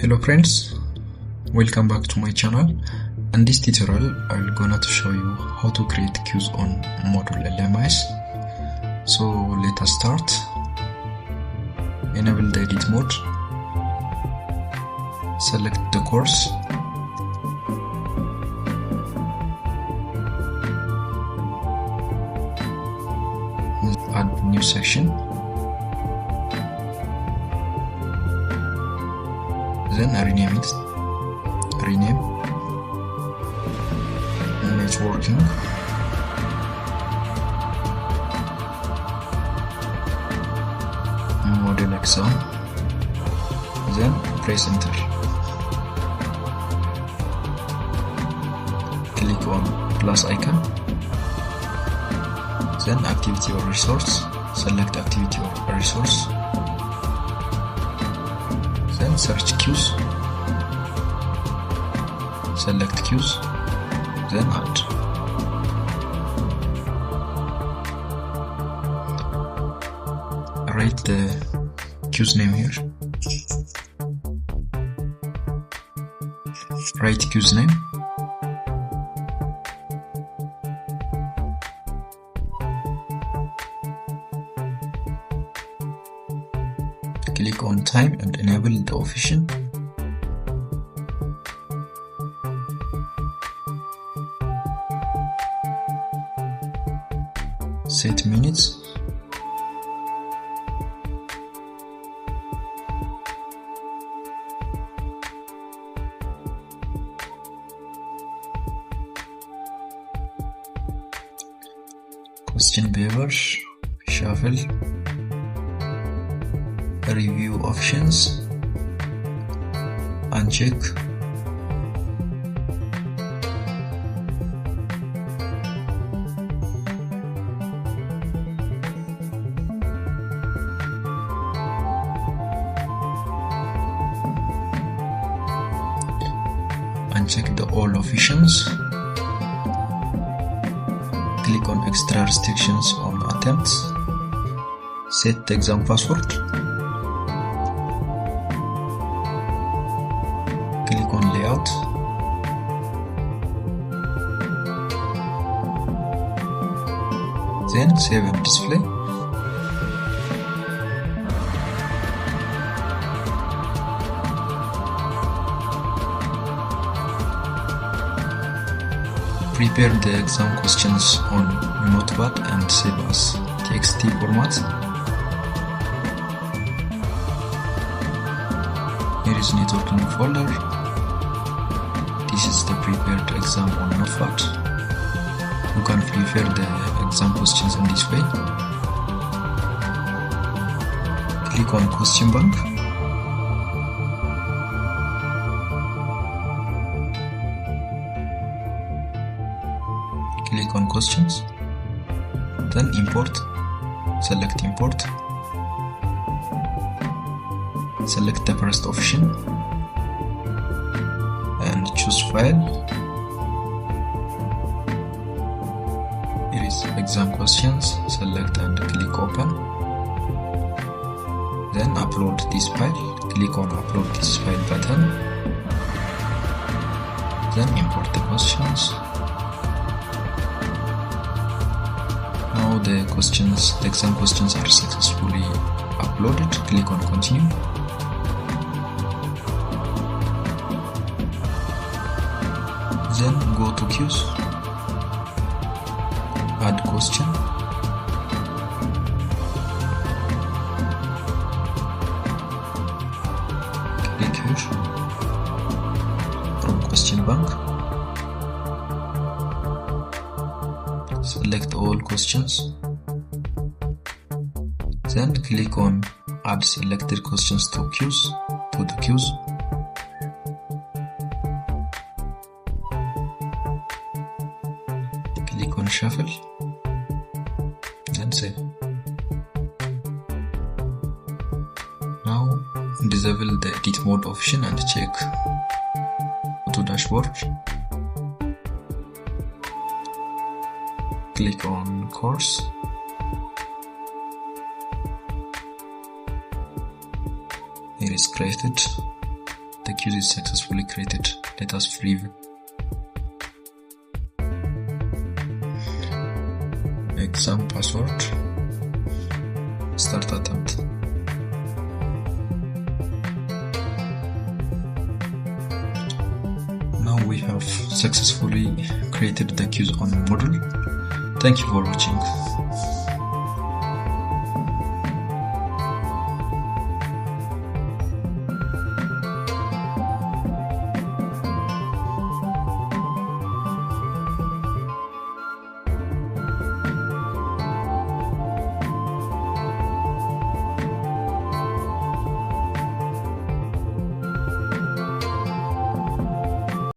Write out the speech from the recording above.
Hello friends, welcome back to my channel. In this tutorial I'm gonna to show you how to create queues on Moodle LMS. So let us start. Enable the edit mode, select the course, add new section, then rename it. Rename networking. Moodle exam. Then press enter. Click on plus icon. Then activity or resource. Select activity or resource. Then search queues. Select queues, then add. Write the queue's name here. Write queue's name. Click on time and enable the official. Set minutes. Question behavior, shuffle, review options, uncheck. Uncheck the all options. Click on extra restrictions on attempts. Set the exam password. Click on layout. Then save and display. Prepare the exam questions on Notepad and save as TXT format. Here is networking folder. This is the prepared exam on Notepad. You can prepare the exam questions in this way. Click on question bank. Click on questions, then import. Select import. Select the first option and choose file. Here is exam questions. Select and click open. Then upload this file. Click on upload this file button. Then import the questions. Now the exam questions are successfully uploaded. Click on continue. Then go to queues. Add question. Click here from question bank. Select all questions. Then click on add selected questions to the queues. Click on shuffle. Then save. Now disable the edit mode option and check to dashboard. Click on course. It is created. the queue is successfully created. Let us preview. Exam password, start attempt. Now we have successfully created the queues on Moodle. Thank you for watching.